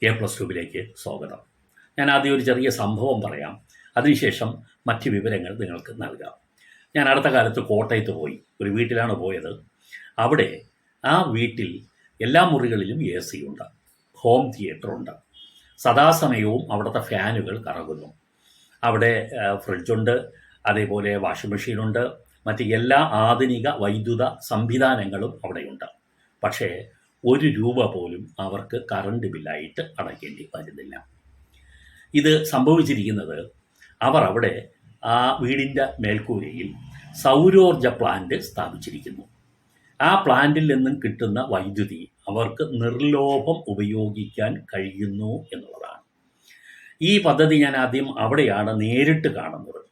A+Tubeലേക്ക് സ്വാഗതം. ഞാൻ ആദ്യം ഒരു ചെറിയ സംഭവം പറയാം, അതിനുശേഷം മറ്റ് വിവരങ്ങൾ നിങ്ങൾക്ക് നൽകാം. ഞാൻ അടുത്ത കാലത്ത് കോട്ടയത്ത് പോയി, ഒരു വീട്ടിലാണ് പോയത്. അവിടെ ആ വീട്ടിൽ എല്ലാ മുറികളിലും AC ഉണ്ട്, ഹോം തിയേറ്ററുണ്ട്, സദാസമയവും അവിടുത്തെ ഫാനുകൾ കറങ്ങുന്നു. അവിടെ ഫ്രിഡ്ജുണ്ട്, അതേപോലെ വാഷിംഗ് മെഷീനുണ്ട്, മറ്റ് എല്ലാ ആധുനിക വൈദ്യുത സംവിധാനങ്ങളും അവിടെയുണ്ട്. പക്ഷേ ₹1 പോലും അവർക്ക് കറണ്ട് ബില്ലായിട്ട് അടയ്ക്കേണ്ടി വരുന്നില്ല. ഇത് സംഭവിച്ചിരിക്കുന്നത് അവർ അവിടെ ആ വീടിൻ്റെ മേൽക്കൂരയിൽ സൗരോർജ പ്ലാന്റ് സ്ഥാപിച്ചിരിക്കുന്നു. ആ പ്ലാന്റിൽ നിന്നും കിട്ടുന്ന വൈദ്യുതി അവർക്ക് നിർലോഭം ഉപയോഗിക്കാൻ കഴിയുന്നു എന്നുള്ളതാണ്. ഈ പദ്ധതി ഞാൻ ആദ്യം അവിടെയാണ് നേരിട്ട് കാണുന്നത്.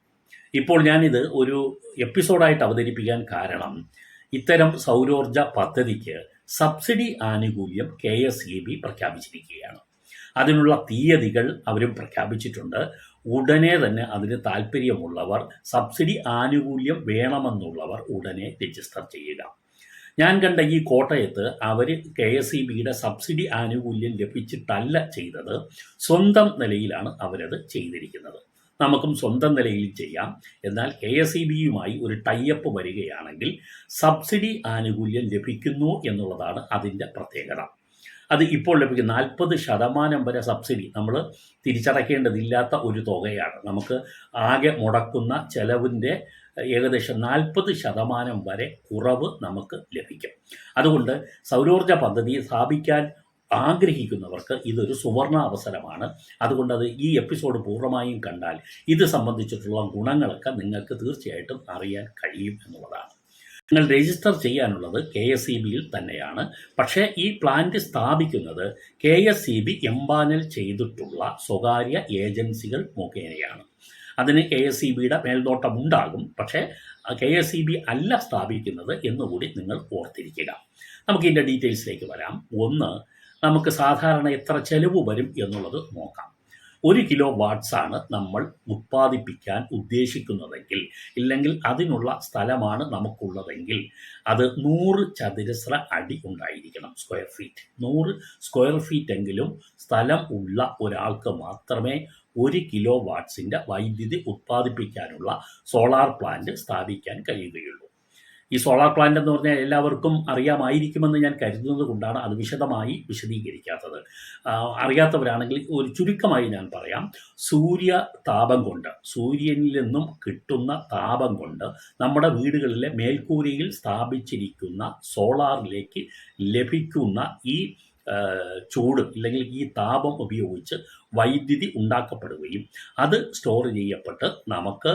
ഇപ്പോൾ ഞാനിത് ഒരു എപ്പിസോഡായിട്ട് അവതരിപ്പിക്കാൻ കാരണം, ഇത്തരം സൗരോർജ പദ്ധതിക്ക് സബ്സിഡി ആനുകൂല്യം KSEB പ്രഖ്യാപിച്ചിരിക്കുകയാണ്. അതിനുള്ള തീയതികൾ അവരും പ്രഖ്യാപിച്ചിട്ടുണ്ട്. ഉടനെ തന്നെ അതിന് താല്പര്യമുള്ളവർ, സബ്സിഡി ആനുകൂല്യം വേണമെന്നുള്ളവർ ഉടനെ രജിസ്റ്റർ ചെയ്യുക. ഞാൻ കണ്ട ഈ കോട്ടയത്ത് അവർ KSEBയുടെ സബ്സിഡി ആനുകൂല്യം ലഭിച്ചിട്ടല്ല ചെയ്തത്, സ്വന്തം നിലയിലാണ് അവരത് ചെയ്തിരിക്കുന്നത്. നമുക്കും സ്വന്തം നിലയിൽ ചെയ്യാം. എന്നാൽ KSEBയുമായി ഒരു ടൈപ്പ് വരികയാണെങ്കിൽ സബ്സിഡി ആനുകൂല്യം ലഭിക്കുന്നു എന്നുള്ളതാണ് അതിൻ്റെ പ്രത്യേകത. അത് ഇപ്പോൾ ലഭിക്കുന്ന 40% വരെ സബ്സിഡി നമ്മൾ തിരിച്ചടയ്ക്കേണ്ടതില്ലാത്ത ഒരു തുകയാണ്. നമുക്ക് ആകെ മുടക്കുന്ന ചെലവിൻ്റെ ഏകദേശം 40% വരെ കുറവ് നമുക്ക് ലഭിക്കും. അതുകൊണ്ട് സൗരോർജ പദ്ധതി സ്ഥാപിക്കാൻ ആഗ്രഹിക്കുന്നവർക്ക് ഇതൊരു സുവർണ അവസരമാണ്. അതുകൊണ്ടത് ഈ എപ്പിസോഡ് പൂർണ്ണമായും കണ്ടാൽ ഇത് സംബന്ധിച്ചിട്ടുള്ള ഗുണങ്ങളൊക്കെ നിങ്ങൾക്ക് തീർച്ചയായിട്ടും അറിയാൻ കഴിയും എന്നുള്ളതാണ്. നിങ്ങൾ രജിസ്റ്റർ ചെയ്യാനുള്ളത് KSEBയിൽ തന്നെയാണ്. പക്ഷേ ഈ പ്ലാന്റ് സ്ഥാപിക്കുന്നത് KSEB എംപാനൽ ചെയ്തിട്ടുള്ള സ്വകാര്യ ഏജൻസികൾ മുഖേനയാണ്. അതിന് KSEBയുടെ മേൽനോട്ടമുണ്ടാകും. പക്ഷേ KSEB അല്ല സ്ഥാപിക്കുന്നത് എന്നുകൂടി നിങ്ങൾ ഓർത്തിരിക്കുക. നമുക്കിതിൻ്റെ ഡീറ്റെയിൽസിലേക്ക് വരാം. ഒന്ന്, നമുക്ക് സാധാരണ എത്ര ചെലവ് വരും എന്നുള്ളത് നോക്കാം. 1 കിലോ വാട്ട്സാണ് നമ്മൾ ഉത്പാദിപ്പിക്കാൻ ഉദ്ദേശിക്കുന്നതെങ്കിൽ, ഇല്ലെങ്കിൽ അതിനുള്ള സ്ഥലമാണ് നമുക്കുള്ളതെങ്കിൽ, അത് 100 ചതുരശ്ര അടി ഉണ്ടായിരിക്കണം, സ്ക്വയർ ഫീറ്റ്. 100 സ്ക്വയർ ഫീറ്റ് എങ്കിലും സ്ഥലം ഉള്ള ഒരാൾക്ക് മാത്രമേ 1 കിലോ വാട്ട്സിൻ്റെ വൈദ്യുതി ഉത്പാദിപ്പിക്കാനുള്ള സോളാർ പ്ലാന്റ് സ്ഥാപിക്കാൻ കഴിയുകയുള്ളൂ. ഈ സോളാർ പ്ലാന്റ് എന്ന് പറഞ്ഞാൽ എല്ലാവർക്കും അറിയാമായിരിക്കുമെന്ന് ഞാൻ കരുതുന്നത് കൊണ്ടാണ് അത് വിശദമായി വിശദീകരിക്കാത്തത്. അറിയാത്തവരാണെങ്കിൽ ഒരു ചുരുക്കമായി ഞാൻ പറയാം. താപം കൊണ്ട്, സൂര്യനിൽ നിന്നും കിട്ടുന്ന താപം കൊണ്ട് നമ്മുടെ വീടുകളിലെ മേൽക്കൂരയിൽ സ്ഥാപിച്ചിരിക്കുന്ന സോളാറിലേക്ക് ലഭിക്കുന്ന ഈ ചൂട് ഇല്ലെങ്കിൽ ഈ താപം ഉപയോഗിച്ച് വൈദ്യുതി ഉണ്ടാക്കപ്പെടുകയും അത് സ്റ്റോർ ചെയ്യപ്പെട്ട് നമുക്ക്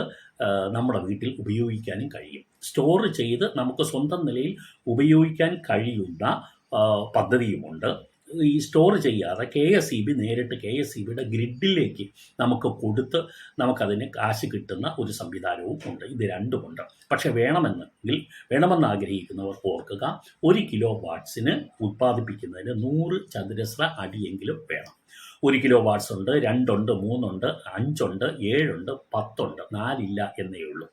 നമ്മുടെ വീട്ടിൽ ഉപയോഗിക്കാനും കഴിയും. സ്റ്റോർ ചെയ്ത് നമുക്ക് സ്വന്തം നിലയിൽ ഉപയോഗിക്കാൻ കഴിയുന്ന പദ്ധതിയുമുണ്ട്. ഈ സ്റ്റോർ ചെയ്യാതെ KSEB നേരിട്ട് KSEBയുടെ ഗ്രിഡിലേക്ക് നമുക്ക് കൊടുത്ത് നമുക്കതിന് കാശ് കിട്ടുന്ന ഒരു സംവിധാനവും ഉണ്ട്. ഇത് രണ്ടുമുണ്ട്. പക്ഷെ വേണമെന്ന് ആഗ്രഹിക്കുന്നവർ ഓർക്കുക, 1 കിലോ വാട്ട്സിന് ഉത്പാദിപ്പിക്കുന്നതിന് 100 ചതുരശ്ര അടിയെങ്കിലും വേണം. 1 കിലോ വാട്ട്സ് ഉണ്ട്, 2 ഉണ്ട്, 3 ഉണ്ട്, 5 ഉണ്ട്, 7 ഉണ്ട്, 10 ഉണ്ട്, 4 ഇല്ല എന്നേ ഉള്ളൂ.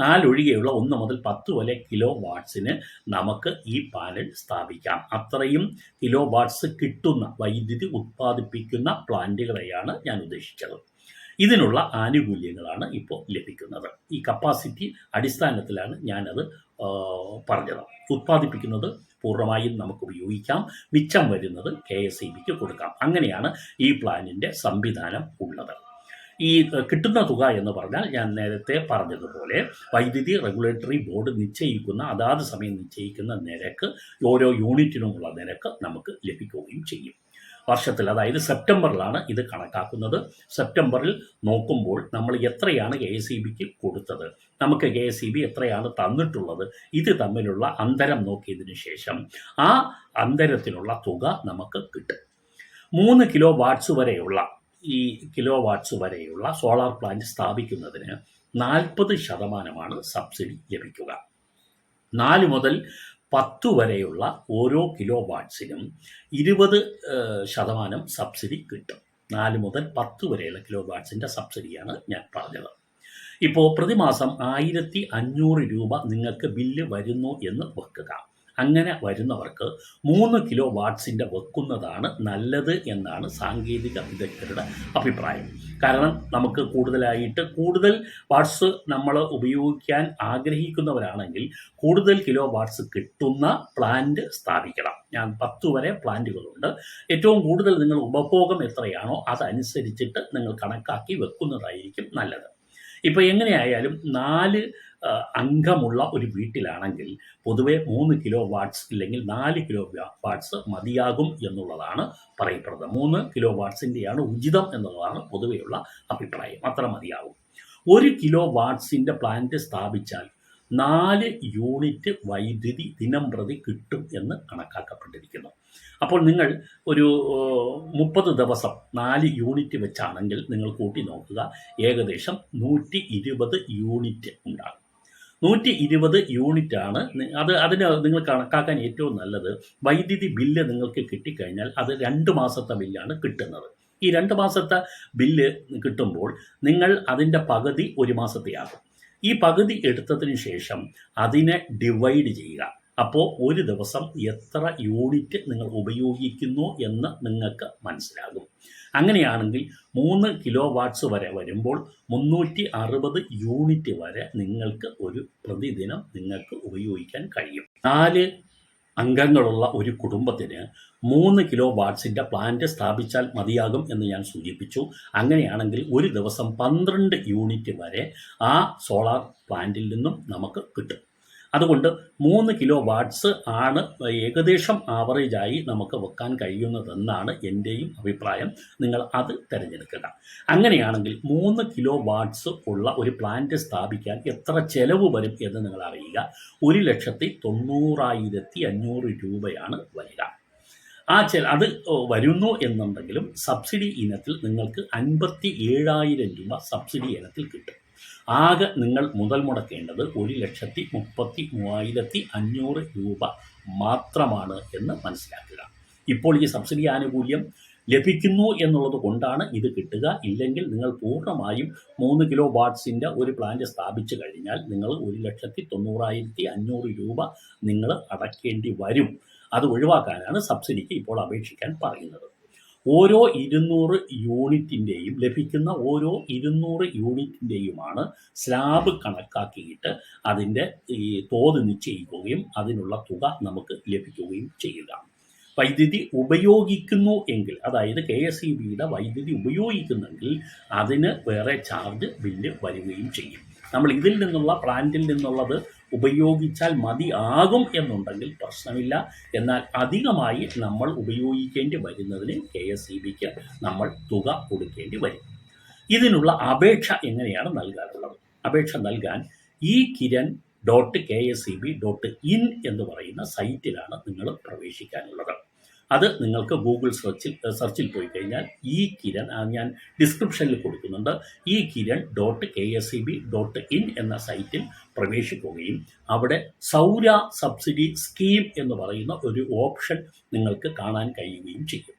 4 ഒഴികെയുള്ള 1 മുതൽ 10 വരെ കിലോ വാട്ട്സിന് നമുക്ക് ഈ പാനൽ സ്ഥാപിക്കാം. അത്രയും കിലോ വാട്ട്സ് കിട്ടുന്ന വൈദ്യുതി ഉത്പാദിപ്പിക്കുന്ന പ്ലാന്റുകളെയാണ് ഞാൻ ഉദ്ദേശിച്ചത്. ഇതിനുള്ള ആനുകൂല്യങ്ങളാണ് ഇപ്പോൾ ലഭിക്കുന്നത്. ഈ കപ്പാസിറ്റി അടിസ്ഥാനത്തിലാണ് ഞാനത് പറഞ്ഞത്. ഉത്പാദിപ്പിക്കുന്നത് പൂർണ്ണമായും നമുക്ക് ഉപയോഗിക്കാം, മിച്ചം വരുന്നത് KSEBക്ക് കൊടുക്കാം. അങ്ങനെയാണ് ഈ പ്ലാനിൻ്റെ സംവിധാനം ഉള്ളത്. ഈ കിട്ടുന്ന തുക എന്ന് പറഞ്ഞാൽ ഞാൻ നേരത്തെ പറഞ്ഞതുപോലെ വൈദ്യുതി റെഗുലേറ്ററി ബോർഡ് നിശ്ചയിക്കുന്ന, അതാത് സമയം നിശ്ചയിക്കുന്ന നിരക്ക്, ഓരോ യൂണിറ്റിനുമുള്ള നിരക്ക് നമുക്ക് ലഭിക്കുകയും ചെയ്യും. വർഷത്തിൽ, അതായത് സെപ്റ്റംബറിലാണ് ഇത് കണക്കാക്കുന്നത്. സെപ്റ്റംബറിൽ നോക്കുമ്പോൾ നമ്മൾ എത്രയാണ് KSEBക്ക് കൊടുത്തത്, നമുക്ക് KSEB എത്രയാണ് തന്നിട്ടുള്ളത്, ഇത് തമ്മിലുള്ള അന്തരം നോക്കിയതിന് ശേഷം ആ അന്തരത്തിനുള്ള തുക നമുക്ക് കിട്ടും. 3 കിലോ വാട്ട്സ് വരെയുള്ള സോളാർ പ്ലാന്റ് സ്ഥാപിക്കുന്നതിന് 40% സബ്സിഡി ലഭിക്കുക. 4 മുതൽ 10 വരെയുള്ള ഓരോ കിലോ വാട്ട്സിനും 20% സബ്സിഡി കിട്ടും. 4 മുതൽ 10 വരെയുള്ള കിലോ വാട്ട്സിൻ്റെ സബ്സിഡിയാണ് ഞാൻ പറഞ്ഞത്. ഇപ്പോൾ പ്രതിമാസം 1500 രൂപ നിങ്ങൾക്ക് ബില്ല് വരുന്നു എന്ന് വെക്കുക. അങ്ങനെ വരുന്നവർക്ക് 3 കിലോ വാട്ട്സിൻ്റെ വെക്കുന്നതാണ് നല്ലത് എന്നാണ് സാങ്കേതിക വിദഗ്ധരുടെ അഭിപ്രായം. കാരണം നമുക്ക് കൂടുതൽ വാട്ട്സ് നമ്മൾ ഉപയോഗിക്കാൻ ആഗ്രഹിക്കുന്നവരാണെങ്കിൽ കൂടുതൽ കിലോ വാട്ട്സ് കിട്ടുന്ന പ്ലാന്റ് സ്ഥാപിക്കണം. ഞാൻ 10 വരെ പ്ലാന്റുകളുണ്ട്. ഏറ്റവും കൂടുതൽ നിങ്ങൾ ഉപഭോഗം എത്രയാണോ അതനുസരിച്ചിട്ട് നിങ്ങൾ കണക്കാക്കി വെക്കുന്നതായിരിക്കും നല്ലത്. ഇപ്പോൾ എങ്ങനെയായാലും 4 അംഗമുള്ള ഒരു വീട്ടിലാണെങ്കിൽ പൊതുവെ 3 കിലോ വാട്ട്സ് ഇല്ലെങ്കിൽ 4 കിലോ വാട്ട്സ് മതിയാകും എന്നുള്ളതാണ് പറയപ്പെടുന്നത്. 3 കിലോ വാട്ട്സിൻ്റെയാണ് ഉചിതം എന്നുള്ളതാണ് പൊതുവെയുള്ള അഭിപ്രായം. അത്ര മതിയാകും. 1 കിലോ വാട്ട്സിൻ്റെ പ്ലാന്റ് സ്ഥാപിച്ചാൽ 4 യൂണിറ്റ് വൈദ്യുതി ദിനം പ്രതി കിട്ടും എന്ന് കണക്കാക്കപ്പെട്ടിരിക്കുന്നു. അപ്പോൾ നിങ്ങൾ ഒരു 30 ദിവസം 4 യൂണിറ്റ് വെച്ചാണെങ്കിൽ നിങ്ങൾ കൂട്ടി നോക്കുക, ഏകദേശം 120 യൂണിറ്റ് ഉണ്ടാകും. 120 യൂണിറ്റാണ് അതിന് നിങ്ങൾ കണക്കാക്കാൻ ഏറ്റവും നല്ലത്. വൈദ്യുതി ബില്ല് നിങ്ങൾക്ക് കിട്ടിക്കഴിഞ്ഞാൽ അത് 2 മാസത്തെ ബില്ലാണ് കിട്ടുന്നത്. ഈ 2 മാസത്തെ ബില്ല് കിട്ടുമ്പോൾ നിങ്ങൾ അതിൻ്റെ പകുതി 1 മാസത്തെയാകും. ഈ പകുതി എടുത്തതിന് ശേഷം അതിനെ ഡിവൈഡ് ചെയ്യുക. അപ്പോൾ ഒരു ദിവസം എത്ര യൂണിറ്റ് നിങ്ങൾ ഉപയോഗിക്കുന്നു എന്ന് നിങ്ങൾക്ക് മനസ്സിലാകും. അങ്ങനെയാണെങ്കിൽ 3 കിലോ വാട്ട്സ് വരെ വരുമ്പോൾ 360 യൂണിറ്റ് വരെ നിങ്ങൾക്ക് ഒരു പ്രതിദിനം നിങ്ങൾക്ക് ഉപയോഗിക്കാൻ കഴിയും. 4 അംഗങ്ങളുള്ള ഒരു കുടുംബത്തിന് 3 കിലോ വാട്ട്സിൻ്റെ പ്ലാന്റ് സ്ഥാപിച്ചാൽ മതിയാകും എന്ന് ഞാൻ സൂചിപ്പിച്ചു. അങ്ങനെയാണെങ്കിൽ ഒരു ദിവസം 12 യൂണിറ്റ് വരെ ആ സോളാർ പ്ലാന്റിൽ നിന്നും നമുക്ക് കിട്ടും. അതുകൊണ്ട് 3 കിലോ വാട്ട്സ് ആണ് ഏകദേശം ആവറേജായി നമുക്ക് വെക്കാൻ കഴിയുന്നതെന്നാണ് എൻ്റെയും അഭിപ്രായം. നിങ്ങൾ അത് തിരഞ്ഞെടുക്കുക. അങ്ങനെയാണെങ്കിൽ 3 കിലോ വാട്ട്സ് ഉള്ള ഒരു പ്ലാന്റ് സ്ഥാപിക്കാൻ എത്ര ചെലവ് വരും എന്ന് നിങ്ങൾ അറിയുക. 1,90,500 രൂപയാണ് വരിക. അത് വരുന്നു എന്നുണ്ടെങ്കിലും സബ്സിഡി ഇനത്തിൽ നിങ്ങൾക്ക് 57,000 രൂപ സബ്സിഡി ഇനത്തിൽ കിട്ടും. ആകെ നിങ്ങൾ മുതൽ മുടക്കേണ്ടത് 1,33,500 രൂപ മാത്രമാണ് എന്ന് മനസ്സിലാക്കുക. ഇപ്പോൾ ഈ സബ്സിഡി ആനുകൂല്യം ലഭിക്കുന്നു എന്നുള്ളത് കൊണ്ടാണ് ഇത് കിട്ടുക. ഇല്ലെങ്കിൽ നിങ്ങൾ പൂർണ്ണമായും 3 കിലോ വാട്ട്സിൻ്റെ ഒരു പ്ലാന്റ് സ്ഥാപിച്ചു കഴിഞ്ഞാൽ നിങ്ങൾ 1,90,500 രൂപ നിങ്ങൾ അടയ്ക്കേണ്ടി വരും. അത് ഒഴിവാക്കാനാണ് സബ്സിഡിക്ക് ഇപ്പോൾ അപേക്ഷിക്കാൻ പറയുന്നത്. ഓരോ 200 യൂണിറ്റിൻ്റെയും ലഭിക്കുന്ന ഓരോ 200 യൂണിറ്റിൻ്റെയുമാണ് സ്ലാബ് കണക്കാക്കിയിട്ട് അതിൻ്റെ ഈ തോത് നിശ്ചയിക്കുകയും അതിനുള്ള തുക നമുക്ക് ലഭിക്കുകയും ചെയ്യുക. വൈദ്യുതി ഉപയോഗിക്കുന്നു എങ്കിൽ, അതായത് KSEBയുടെ വൈദ്യുതി ഉപയോഗിക്കുന്നെങ്കിൽ അതിന് വേറെ ചാർജ് ബില്ല് വരികയും ചെയ്യും. നമ്മൾ ഇതിൽ നിന്നുള്ള പ്ലാന്റിൽ നിന്നുള്ളത് ഉപയോഗിച്ചാൽ മതിയാകും എന്നുണ്ടെങ്കിൽ പ്രശ്നമില്ല. എന്നാൽ അധികമായി നമ്മൾ ഉപയോഗിക്കേണ്ടി വരുന്നതിന് KSEBക്ക് നമ്മൾ തുക കൊടുക്കേണ്ടി വരും. ഇതിനുള്ള അപേക്ഷ എങ്ങനെയാണ് നൽകാനുള്ളത്? അപേക്ഷ നൽകാൻ kiran.kseb.in എന്ന് പറയുന്ന സൈറ്റിലാണ് നിങ്ങൾ പ്രവേശിക്കാനുള്ളത്. അത് നിങ്ങൾക്ക് ഗൂഗിൾ സെർച്ചിൽ പോയി കഴിഞ്ഞാൽ കിരൺ ഞാൻ ഡിസ്ക്രിപ്ഷനിൽ കൊടുക്കുന്നുണ്ട്. kiran.kseb.in എന്ന സൈറ്റിൽ പ്രവേശിക്കുകയും അവിടെ സൗര സബ്സിഡി സ്കീം എന്ന് പറയുന്ന ഒരു ഓപ്ഷൻ നിങ്ങൾക്ക് കാണാൻ കഴിയുകയും ചെയ്യും.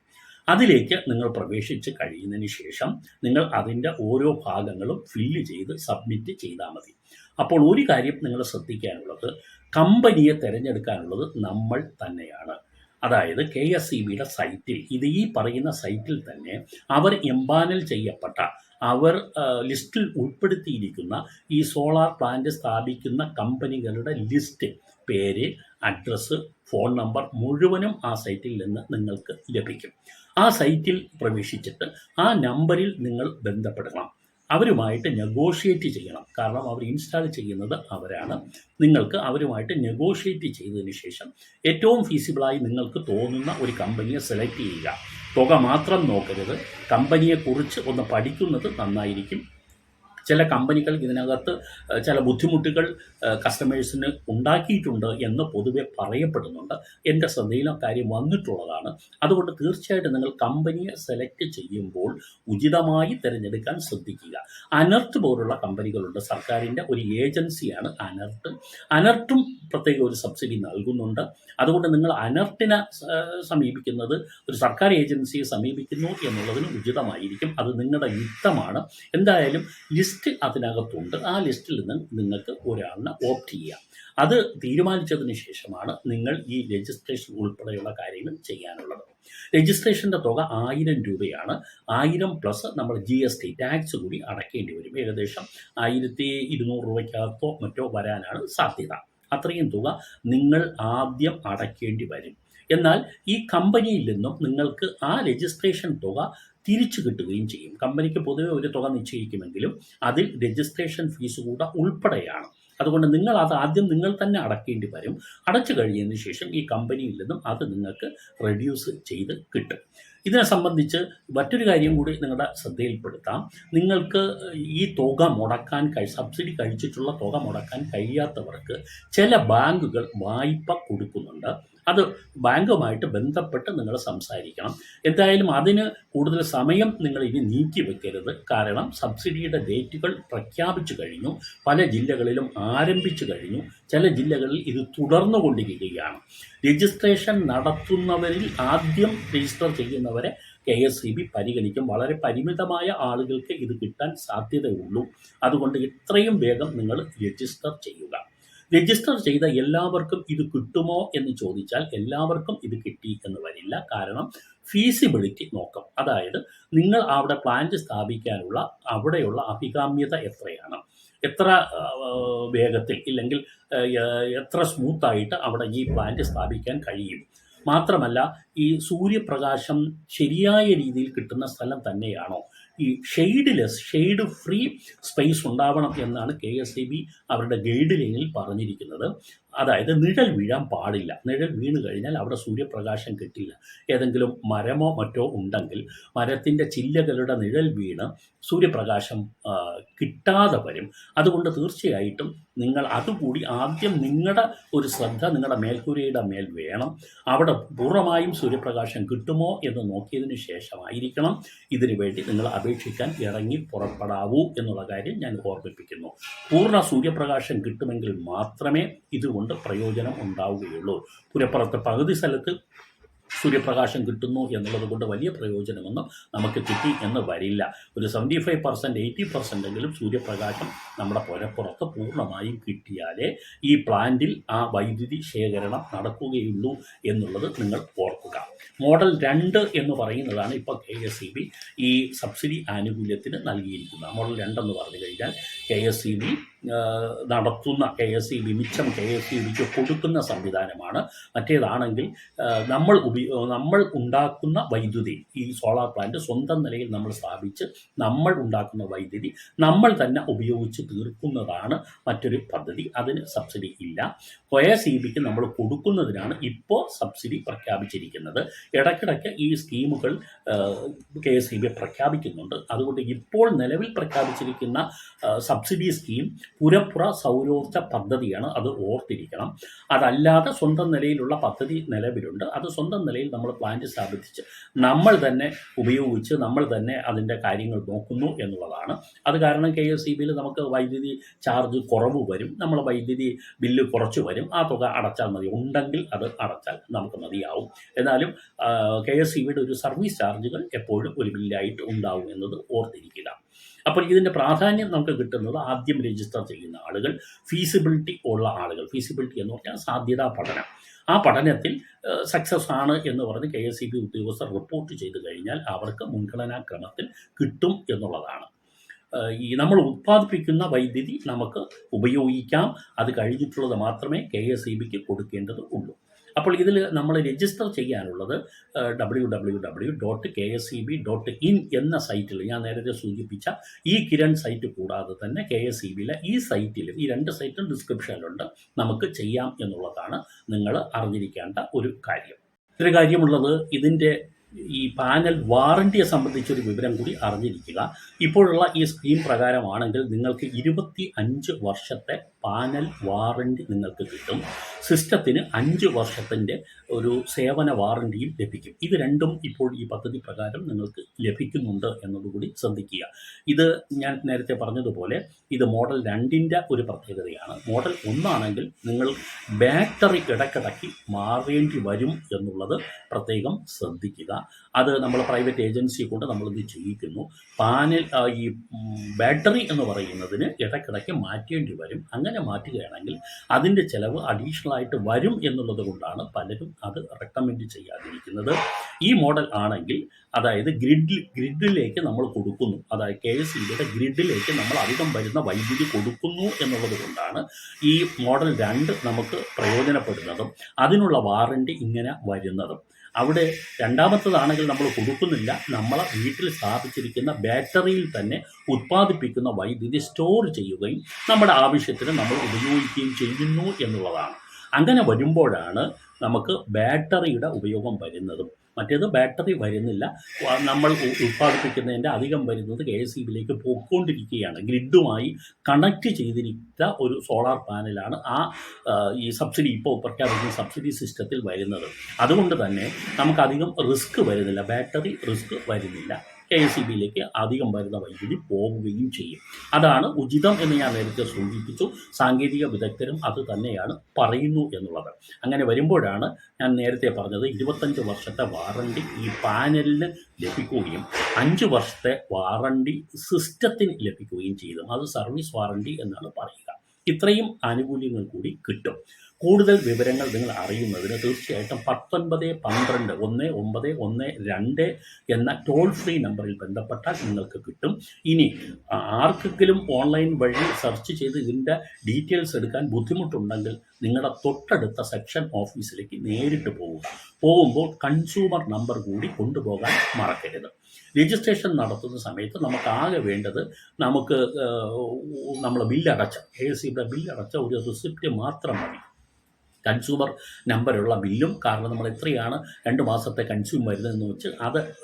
അതിലേക്ക് നിങ്ങൾ പ്രവേശിച്ച് കഴിയുന്നതിന് ശേഷം നിങ്ങൾ അതിൻ്റെ ഓരോ ഭാഗങ്ങളും ഫില്ല് ചെയ്ത് സബ്മിറ്റ് ചെയ്താൽ മതി. അപ്പോൾ ഒരു കാര്യം നിങ്ങൾ ശ്രദ്ധിക്കാനുള്ളത്, കമ്പനിയെ തിരഞ്ഞെടുക്കാനുള്ളത് നമ്മൾ തന്നെയാണ്. അതായത് KSEBയുടെ സൈറ്റിൽ, ഈ പറയുന്ന സൈറ്റിൽ തന്നെ അവർ എംപാനൽ ചെയ്യപ്പെട്ട, അവർ ലിസ്റ്റിൽ ഉൾപ്പെടുത്തിയിരിക്കുന്ന ഈ സോളാർ പ്ലാന്റ് സ്ഥാപിക്കുന്ന കമ്പനികളുടെ ലിസ്റ്റ്, പേര്, അഡ്രസ്സ്, ഫോൺ നമ്പർ മുഴുവനും ആ സൈറ്റിൽ നിന്ന് നിങ്ങൾക്ക് ലഭിക്കും. ആ സൈറ്റിൽ പ്രവേശിച്ചിട്ട് ആ നമ്പറിൽ നിങ്ങൾ ബന്ധപ്പെടണം. അവരുമായിട്ട് നെഗോഷിയേറ്റ് ചെയ്യണം. കാരണം അവർ ഇൻസ്റ്റാൾ ചെയ്യുന്നത് അവരാണ്. നിങ്ങൾക്ക് അവരുമായിട്ട് നെഗോഷിയേറ്റ് ചെയ്തതിന് ശേഷം ഏറ്റവും ഫീസിബിളായി നിങ്ങൾക്ക് തോന്നുന്ന ഒരു കമ്പനിയെ സെലക്ട് ചെയ്യുക. തുക മാത്രം നോക്കരുത്, കമ്പനിയെക്കുറിച്ച് ഒന്ന് പഠിക്കുന്നത് നന്നായിരിക്കും. ചില കമ്പനികൾ ഇതിനകത്ത് ചില ബുദ്ധിമുട്ടുകൾ കസ്റ്റമേഴ്സിന് ഉണ്ടാക്കിയിട്ടുണ്ട് എന്ന് പൊതുവെ പറയപ്പെടുന്നുണ്ട്. എൻ്റെ ശ്രദ്ധയിൽ കാര്യം വന്നിട്ടുള്ളതാണ്. അതുകൊണ്ട് തീർച്ചയായിട്ടും നിങ്ങൾ കമ്പനിയെ സെലക്ട് ചെയ്യുമ്പോൾ ഉചിതമായി തിരഞ്ഞെടുക്കാൻ ശ്രദ്ധിക്കുക. അനർട്ട് പോലുള്ള കമ്പനികളുണ്ട്. സർക്കാരിൻ്റെ ഒരു ഏജൻസിയാണ് അനർട്ട്. അനർട്ടും പ്രത്യേക ഒരു സബ്സിഡി നൽകുന്നുണ്ട്. അതുകൊണ്ട് നിങ്ങൾ അനർട്ടിനെ സമീപിക്കുന്നത്, ഒരു സർക്കാർ ഏജൻസിയെ സമീപിക്കുന്നു എന്നുള്ളതിന് ഉചിതമായിരിക്കും. അത് നിങ്ങളുടെ യുക്തമാണ്. എന്തായാലും ലിസ്റ്റ് ലിസ്റ്റ് അതിനകത്തുണ്ട്. ആ ലിസ്റ്റിൽ നിന്ന് നിങ്ങൾക്ക് ഒരാളിനെ ഓപ്റ്റ് ചെയ്യാം. അത് തീരുമാനിച്ചതിന് ശേഷമാണ് നിങ്ങൾ ഈ രജിസ്ട്രേഷൻ ഉൾപ്പെടെയുള്ള കാര്യങ്ങൾ ചെയ്യാനുള്ളത്. രജിസ്ട്രേഷൻ്റെ തുക 1000 രൂപയാണ്. 1000 പ്ലസ് നമ്മൾ GST ടാക്സ് കൂടി അടയ്ക്കേണ്ടി വരും. ഏകദേശം 1200 രൂപയ്ക്കകത്തോ മറ്റോ വരാനാണ് സാധ്യത. അത്രയും തുക നിങ്ങൾ ആദ്യം അടയ്ക്കേണ്ടി വരും. എന്നാൽ ഈ കമ്പനിയിൽ നിന്നും നിങ്ങൾക്ക് ആ രജിസ്ട്രേഷൻ തുക തിരിച്ചു കിട്ടുകയും ചെയ്യും. കമ്പനിക്ക് പൊതുവെ ഒരു തുക നിശ്ചയിക്കുമെങ്കിലും അതിൽ രജിസ്ട്രേഷൻ ഫീസ് കൂടെ ഉൾപ്പെടെയാണ്. അതുകൊണ്ട് നിങ്ങൾ അത് ആദ്യം നിങ്ങൾ തന്നെ അടയ്ക്കേണ്ടി വരും. അടച്ചു കഴിഞ്ഞതിന് ശേഷം ഈ കമ്പനിയിൽ നിന്നും അത് നിങ്ങൾക്ക് റെഡ്യൂസ് ചെയ്ത് കിട്ടും. ഇതിനെ സംബന്ധിച്ച് മറ്റൊരു കാര്യം കൂടി നിങ്ങളുടെ ശ്രദ്ധയിൽപ്പെടുത്താം. നിങ്ങൾക്ക് ഈ തുക മുടക്കാൻ സബ്സിഡി കഴിച്ചിട്ടുള്ള തുക മുടക്കാൻ കഴിയാത്തവർക്ക് ചില ബാങ്കുകൾ വായ്പ കൊടുക്കുന്നുണ്ട്. അത് ബാങ്കുമായിട്ട് ബന്ധപ്പെട്ട് നിങ്ങൾ സംസാരിക്കണം. എന്തായാലും അതിന് കൂടുതൽ സമയം നിങ്ങൾ ഇനി നീക്കി വെക്കരുത്. കാരണം സബ്സിഡിയുടെ ഡേറ്റുകൾ പ്രഖ്യാപിച്ചു കഴിഞ്ഞു. പല ജില്ലകളിലും ആരംഭിച്ചു കഴിഞ്ഞു. ചില ജില്ലകളിൽ ഇത് തുടർന്നുകൊണ്ടിരിക്കുകയാണ്. രജിസ്ട്രേഷൻ നടത്തുന്നവരിൽ ആദ്യം രജിസ്റ്റർ ചെയ്യുന്നവരെ KSEB പരിഗണിക്കും. വളരെ പരിമിതമായ ആളുകൾക്ക് ഇത് കിട്ടാൻ സാധ്യതയുള്ളൂ. അതുകൊണ്ട് എത്രയും വേഗം നിങ്ങൾ രജിസ്റ്റർ ചെയ്യുക. രജിസ്റ്റർ ചെയ്ത എല്ലാവർക്കും ഇത് കിട്ടുമോ എന്ന് ചോദിച്ചാൽ എല്ലാവർക്കും ഇത് കിട്ടി എന്ന് വരില്ല. കാരണം ഫീസിബിലിറ്റി നോക്കും. അതായത് നിങ്ങൾ അവിടെ പ്ലാന്റ് സ്ഥാപിക്കാനുള്ള അവിടെയുള്ള അഭികാമ്യത എത്രയാണ്, എത്ര വേഗത്തിൽ ഇല്ലെങ്കിൽ എത്ര സ്മൂത്തായിട്ട് അവിടെ ഈ പ്ലാന്റ് സ്ഥാപിക്കാൻ കഴിയും. മാത്രമല്ല ഈ സൂര്യപ്രകാശം ശരിയായ രീതിയിൽ കിട്ടുന്ന സ്ഥലം തന്നെയാണോ, ഈ ഷെയ്ഡ് ഫ്രീ സ്പേസ് ഉണ്ടാവണം എന്നാണ് KSEB അവരുടെ ഗൈഡ് ലൈനിൽ പറഞ്ഞിരിക്കുന്നത്. അതായത് നിഴൽ വീഴാൻ പാടില്ല. നിഴൽ വീണ് കഴിഞ്ഞാൽ അവിടെ സൂര്യപ്രകാശം കിട്ടില്ല. ഏതെങ്കിലും മരമോ മറ്റോ ഉണ്ടെങ്കിൽ മരത്തിൻ്റെ ചില്ലകളുടെ നിഴൽ വീണ് സൂര്യപ്രകാശം കിട്ടാതെ വരും. അതുകൊണ്ട് തീർച്ചയായിട്ടും നിങ്ങൾ അതുകൂടി ആദ്യം നിങ്ങളുടെ ഒരു ശ്രദ്ധ നിങ്ങളുടെ മേൽക്കൂരയുടെ മേൽ വേണം. അവിടെ പൂർണ്ണമായും സൂര്യപ്രകാശം കിട്ടുമോ എന്ന് നോക്കിയതിന് ശേഷമായിരിക്കണം ഇതിനു വേണ്ടി നിങ്ങൾ അപേക്ഷിക്കാൻ ഇറങ്ങി പുറപ്പെടാവൂ എന്നുള്ള കാര്യം ഞാൻ ഓർമ്മിപ്പിക്കുന്നു. പൂർണ്ണ സൂര്യപ്രകാശം കിട്ടുമെങ്കിൽ മാത്രമേ ഇതുകൊണ്ട് പ്രയോജനം ഉണ്ടാവുകയുള്ളൂ. പുരപ്പുറത്ത് പകുതി സ്ഥലത്ത് സൂര്യപ്രകാശം കിട്ടുന്നു എന്നുള്ളത് കൊണ്ട് വലിയ പ്രയോജനമൊന്നും നമുക്ക് കിട്ടി എന്ന് വരില്ല. ഒരു 75% 80% എങ്കിലും സൂര്യപ്രകാശം നമ്മുടെ പുരപ്പുറത്ത് പൂർണ്ണമായും കിട്ടിയാലേ ഈ പ്ലാന്റിൽ ആ വൈദ്യുതി ശേഖരണം നടക്കുകയുള്ളൂ എന്നുള്ളത് നിങ്ങൾ ഓർക്കുക. മോഡൽ 2 എന്ന് പറയുന്നതാണ് ഇപ്പോൾ KSEB ഈ സബ്സിഡി ആനുകൂല്യത്തിന് നൽകിയിരിക്കുന്നത്. മോഡൽ 2 എന്ന് പറഞ്ഞു കഴിഞ്ഞാൽ KSEB നടത്തുന്ന മിച്ചം KSEBക്ക് കൊടുക്കുന്ന സംവിധാനമാണ്. മറ്റേതാണെങ്കിൽ നമ്മൾ ഉണ്ടാക്കുന്ന വൈദ്യുതി, ഈ സോളാർ പ്ലാന്റ് സ്വന്തം നിലയിൽ നമ്മൾ സ്ഥാപിച്ച് നമ്മൾ ഉണ്ടാക്കുന്ന വൈദ്യുതി നമ്മൾ തന്നെ ഉപയോഗിച്ച് തീർക്കുന്നതാണ് മറ്റൊരു പദ്ധതി. അതിന് സബ്സിഡി ഇല്ല. KSEBക്ക് നമ്മൾ കൊടുക്കുന്നതിനാണ് ഇപ്പോൾ സബ്സിഡി പ്രഖ്യാപിച്ചിരിക്കുന്നത്. ഇടയ്ക്കിടയ്ക്ക് ഈ സ്കീമുകൾ KSEB പ്രഖ്യാപിക്കുന്നുണ്ട്. അതുകൊണ്ട് ഇപ്പോൾ നിലവിൽ പ്രഖ്യാപിച്ചിരിക്കുന്ന സബ്സിഡി സ്കീം പുരപ്പുറ സൗരോർജ്ജ പദ്ധതിയാണ്. അത് ഓർത്തിരിക്കണം. അതല്ലാതെ സ്വന്തം നിലയിലുള്ള പദ്ധതി നിലവിലുണ്ട്. അത് സ്വന്തം നിലയിൽ നമ്മൾ പ്ലാന്റ് സ്ഥാപിച്ച് നമ്മൾ തന്നെ ഉപയോഗിച്ച് നമ്മൾ തന്നെ അതിൻ്റെ കാര്യങ്ങൾ നോക്കുന്നു എന്നുള്ളതാണ്. അത് കാരണം KSEBയിൽ നമുക്ക് വൈദ്യുതി ചാർജ് കുറവ് വരും. നമ്മൾ വൈദ്യുതി ബില്ല് കുറച്ച് വരും. ആ തുക അടച്ചാൽ മതി. ഉണ്ടെങ്കിൽ അത് അടച്ചാൽ നമുക്ക് മതിയാവും. എന്നാലും KSEBയുടെ ഒരു സർവീസ് ചാർജുകൾ എപ്പോഴും ഒരു ബില്ലായിട്ട് ഉണ്ടാവും എന്നത് ഓർത്തിരിക്കുക. അപ്പോൾ ഇതിൻ്റെ പ്രാധാന്യം നമുക്ക് കിട്ടുന്നത് ആദ്യം രജിസ്റ്റർ ചെയ്യുന്ന ആളുകൾ, ഫീസിബിലിറ്റി ഉള്ള ആളുകൾ. ഫീസിബിലിറ്റി എന്ന് പറഞ്ഞാൽ സാധ്യതാ പഠനം. ആ പഠനത്തിൽ സക്സസ് ആണ് എന്ന് പറഞ്ഞ് KSEB ഉദ്യോഗസ്ഥർ റിപ്പോർട്ട് ചെയ്ത് കഴിഞ്ഞാൽ അവർക്ക് മുൻഗണനാക്രമത്തിൽ കിട്ടും എന്നുള്ളതാണ്. ഈ നമ്മൾ ഉത്പാദിപ്പിക്കുന്ന വൈദ്യുതി നമുക്ക് ഉപയോഗിക്കാം. അത് കഴിഞ്ഞിട്ടുള്ളത് മാത്രമേ KSEBക്ക് കൊടുക്കേണ്ടത് ഉള്ളൂ. അപ്പോൾ ഇതിൽ നമ്മൾ രജിസ്റ്റർ ചെയ്യാനുള്ളത് www.kseb.in എന്ന സൈറ്റിൽ, ഞാൻ നേരത്തെ സൂചിപ്പിച്ച ഈ കിരൺ സൈറ്റ് കൂടാതെ തന്നെ KSEBയിലെ ഈ സൈറ്റിലും, ഈ 2 സൈറ്റും ഡിസ്ക്രിപ്ഷനിലുണ്ട്, നമുക്ക് ചെയ്യാം എന്നുള്ളതാണ് നിങ്ങൾ അറിഞ്ഞിരിക്കേണ്ട ഒരു കാര്യം. ഒരു കാര്യമുള്ളത്, ഇതിൻ്റെ ഈ പാനൽ വാറണ്ടിയെ സംബന്ധിച്ചൊരു വിവരം കൂടി അറിഞ്ഞിരിക്കുക. ഇപ്പോഴുള്ള ഈ സ്കീം പ്രകാരമാണെങ്കിൽ നിങ്ങൾക്ക് 25 വർഷത്തെ പാനൽ വാറണ്ടി നിങ്ങൾക്ക് കിട്ടും. സിസ്റ്റത്തിന് 5 വർഷത്തിൻ്റെ ഒരു സേവന വാറണ്ടിയും ലഭിക്കും. ഇത് രണ്ടും ഇപ്പോൾ ഈ പദ്ധതി പ്രകാരം നിങ്ങൾക്ക് ലഭിക്കുന്നുണ്ട് എന്നതുകൂടി ശ്രദ്ധിക്കുക. ഇത് ഞാൻ നേരത്തെ പറഞ്ഞതുപോലെ ഇത് മോഡൽ 2ൻ്റെ ഒരു പ്രത്യേകതയാണ്. മോഡൽ 1 നിങ്ങൾ ബാറ്ററി ഇടയ്ക്കിടയ്ക്ക് മാറേണ്ടി വരും എന്നുള്ളത് പ്രത്യേകം ശ്രദ്ധിക്കുക. അത് നമ്മൾ പ്രൈവറ്റ് ഏജൻസിയെ കൊണ്ട് നമ്മളിത് ചെയ്യിക്കുന്നു. പാനൽ ഈ ബാറ്ററി എന്ന് പറയുന്നതിന് ഇടയ്ക്കിടയ്ക്ക് മാറ്റേണ്ടി വരും. അങ്ങനെ മാറ്റുകയാണെങ്കിൽ അതിൻ്റെ ചിലവ് അഡീഷണൽ ആയിട്ട് വരും എന്നുള്ളത് കൊണ്ടാണ് പലരും അത് റെക്കമെൻഡ് ചെയ്യാതിരിക്കുന്നത്. ഈ മോഡൽ ആണെങ്കിൽ അതായത് ഗ്രിഡിലേക്ക് നമ്മൾ കൊടുക്കുന്നു, അതായത് KSEBയുടെ ഗ്രിഡിലേക്ക് നമ്മൾ അധികം വരുന്ന വൈദ്യുതി കൊടുക്കുന്നു എന്നുള്ളത് കൊണ്ടാണ് ഈ മോഡൽ 2 നമുക്ക് പ്രയോജനപ്പെടുന്നതും അതിനുള്ള വാറണ്ടി ഇങ്ങനെ വരുന്നതും. അവിടെ രണ്ടാമത്തതാണെങ്കിൽ നമ്മൾ കൊടുക്കുന്നില്ല, നമ്മളെ വീട്ടിൽ സ്ഥാപിച്ചിരിക്കുന്ന ബാറ്ററിയിൽ തന്നെ ഉത്പാദിപ്പിക്കുന്ന വൈദ്യുതി സ്റ്റോർ ചെയ്യുകയും നമ്മുടെ ആവശ്യത്തിന് നമ്മൾ ഉപയോഗിക്കുകയും ചെയ്യുന്നു എന്നുള്ളതാണ്. അങ്ങനെ വരുമ്പോഴാണ് നമുക്ക് ബാറ്ററിയുടെ ഉപയോഗം വരുന്നതും. മറ്റേത് ബാറ്ററി വരുന്നില്ല, നമ്മൾ ഉത്പാദിപ്പിക്കുന്നതിൻ്റെ അധികം വരുന്നത് KSEBിലേക്ക് പോയിക്കൊണ്ടിരിക്കുകയാണ്. ഗ്രിഡുമായി കണക്റ്റ് ചെയ്തിരിക്കുന്ന ഒരു സോളാർ പാനലാണ് ഈ സബ്സിഡി ഇപ്പോൾ പ്രഖ്യാപിക്കുന്ന സബ്സിഡി സിസ്റ്റത്തിൽ വരുന്നത്. അതുകൊണ്ട് തന്നെ നമുക്കധികം റിസ്ക് വരുന്നില്ല, ബാറ്ററി റിസ്ക് വരുന്നില്ല. KSEBിലേക്ക് അധികം വരുന്ന വൈദ്യുതി പോകുകയും ചെയ്യും. അതാണ് ഉചിതം എന്ന് ഞാൻ നേരത്തെ സൂചിപ്പിച്ചു. സാങ്കേതിക വിദഗ്ധരും അത് തന്നെയാണ് പറയുന്നു എന്നുള്ളത്. അങ്ങനെ വരുമ്പോഴാണ് ഞാൻ നേരത്തെ പറഞ്ഞത് 25 വർഷത്തെ വാറണ്ടി ഈ പാനലിന് ലഭിക്കുകയും 5 വർഷത്തെ വാറണ്ടി സിസ്റ്റത്തിന് ലഭിക്കുകയും ചെയ്തു. അത് സർവീസ് വാറണ്ടി എന്നാണ് പറയുക. ഇത്രയും ആനുകൂല്യങ്ങൾ കൂടി കിട്ടും. കൂടുതൽ വിവരങ്ങൾ നിങ്ങൾ അറിയുന്നതിന് തീർച്ചയായിട്ടും 1912 എന്ന ടോൾ ഫ്രീ നമ്പറിൽ ബന്ധപ്പെട്ടാൽ നിങ്ങൾക്ക് കിട്ടും. ഇനി ആർക്കെങ്കിലും ഓൺലൈൻ വഴി സെർച്ച് ചെയ്ത് ഇതിൻ്റെ ഡീറ്റെയിൽസ് എടുക്കാൻ ബുദ്ധിമുട്ടുണ്ടെങ്കിൽ നിങ്ങളുടെ തൊട്ടടുത്ത സെക്ഷൻ ഓഫീസിലേക്ക് നേരിട്ട് പോകുമ്പോൾ കൺസ്യൂമർ നമ്പർ കൂടി കൊണ്ടുപോകാൻ മറക്കരുത്. രജിസ്ട്രേഷൻ നടത്തുന്ന സമയത്ത് നമുക്കാകെ വേണ്ടത് നമ്മൾ ബില്ലടച്ച KSEBിയുടെ ബില്ലടച്ച ഒരു റിസിപ്റ്റ് മാത്രം മതി. കൺസ്യൂമർ നമ്പറുള്ള ബില്ലും, കാരണം നമ്മൾ എത്രയാണ് 2 മാസത്തെ കൺസ്യൂം വരുന്നതെന്ന് വെച്ച്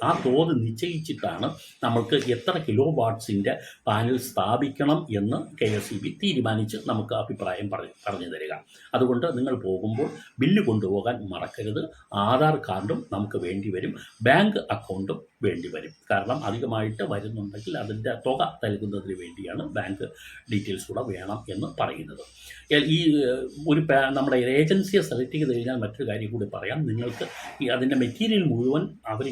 ആ തോത് നിശ്ചയിച്ചിട്ടാണ് നമ്മൾക്ക് എത്ര കിലോ വാട്ട്സിൻ്റെ പാനൽ സ്ഥാപിക്കണം എന്ന് KSEB തീരുമാനിച്ച് നമുക്ക് അഭിപ്രായം പറഞ്ഞു തരിക. അതുകൊണ്ട് നിങ്ങൾ പോകുമ്പോൾ ബില്ല് കൊണ്ടുപോകാൻ മറക്കരുത്. ആധാർ കാർഡും നമുക്ക് വേണ്ടി വരും, ബാങ്ക് അക്കൗണ്ടും വേണ്ടി വരും. കാരണം അധികമായിട്ട് വരുന്നുണ്ടെങ്കിൽ അതിൻ്റെ തുക നൽകുന്നതിന് വേണ്ടിയാണ് ബാങ്ക് ഡീറ്റെയിൽസ് കൂടെ വേണം എന്ന് പറയുന്നത്. ഈ നമ്മുടെ ഏജൻസിയെ സെലക്ട് ചെയ്ത് കഴിഞ്ഞാൽ മറ്റൊരു കാര്യം കൂടി പറയാം. നിങ്ങൾക്ക് അതിൻ്റെ മെറ്റീരിയൽ മുഴുവൻ അവർ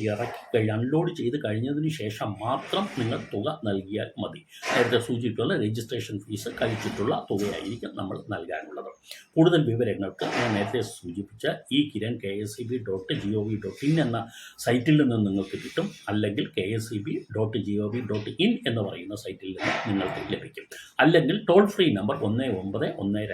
അൺലോഡ് ചെയ്ത് കഴിഞ്ഞതിന് ശേഷം മാത്രം നിങ്ങൾ തുക നൽകിയാൽ മതി. നേരത്തെ സൂചിപ്പിച്ചുള്ള രജിസ്ട്രേഷൻ ഫീസ് കഴിച്ചിട്ടുള്ള തുകയായിരിക്കും നമ്മൾ നൽകാനുള്ളത്. കൂടുതൽ വിവരങ്ങൾക്ക് ഞാൻ നേരത്തെ സൂചിപ്പിച്ച ഈ കിരൺ KSEB.gov.in എന്ന സൈറ്റിൽ നിന്ന് നിങ്ങൾക്ക് കിട്ടും. അല്ലെങ്കിൽ KSEB.gov.in എന്ന് പറയുന്ന സൈറ്റിൽ നിന്ന് നിങ്ങൾക്ക് ലഭിക്കും. അല്ലെങ്കിൽ ടോൾ ഫ്രീ നമ്പർ 1912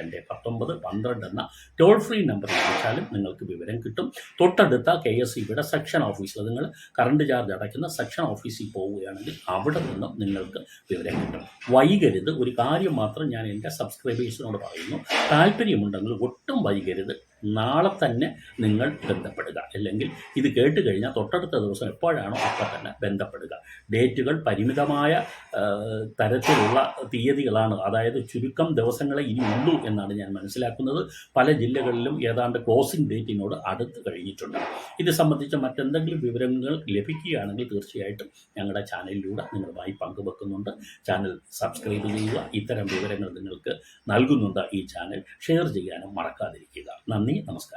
എന്ന ടോൾ ഫ്രീ നമ്പർ വിളിച്ചാലും നിങ്ങൾക്ക് വിവരം കിട്ടും. തൊട്ടടുത്ത KSEBിയുടെ സെക്ഷൻ ഓഫീസിൽ നിങ്ങൾ കറണ്ട് ചാർജ് അടയ്ക്കുന്ന സെക്ഷൻ ഓഫീസിൽ പോവുകയാണെങ്കിൽ അവിടെ നിന്നും നിങ്ങൾക്ക് വിവരം കിട്ടും. വൈകരുത്. ഒരു കാര്യം മാത്രം ഞാൻ എൻ്റെ സബ്സ്ക്രൈബേഴ്സിനോട് പറയുന്നു, താല്പര്യമുണ്ടെങ്കിൽ ഒട്ടും വൈകരുത്. നാളെ തന്നെ നിങ്ങൾ ബന്ധപ്പെടുക. അല്ലെങ്കിൽ ഇത് കേട്ട് കഴിഞ്ഞാൽ തൊട്ടടുത്ത ദിവസം എപ്പോഴാണോ അപ്പോൾ തന്നെ ബന്ധപ്പെടുക. ഡേറ്റുകൾ പരിമിതമായ തരത്തിലുള്ള തീയതികളാണ്, അതായത് ചുരുക്കം ദിവസങ്ങളെ ഇനി ഉള്ളൂ എന്നാണ് ഞാൻ മനസ്സിലാക്കുന്നത്. പല ജില്ലകളിലും ഏതാണ്ട് ക്ലോസിംഗ് ഡേറ്റിനോട് അടുത്ത് കഴിഞ്ഞിട്ടുണ്ട്. ഇത് സംബന്ധിച്ച് മറ്റെന്തെങ്കിലും വിവരങ്ങൾ ലഭിക്കുകയാണെങ്കിൽ തീർച്ചയായിട്ടും ഞങ്ങളുടെ ചാനലിലൂടെ നിങ്ങളുമായി പങ്കുവെക്കുന്നുണ്ട്. ചാനൽ സബ്സ്ക്രൈബ് ചെയ്യുക. ഇത്തരം വിവരങ്ങൾ നിങ്ങൾക്ക് നൽകുന്നുണ്ട് ഈ ചാനൽ. ഷെയർ ചെയ്യാനും മറക്കാതിരിക്കുക. നന്ദി, നമസ്കാരം.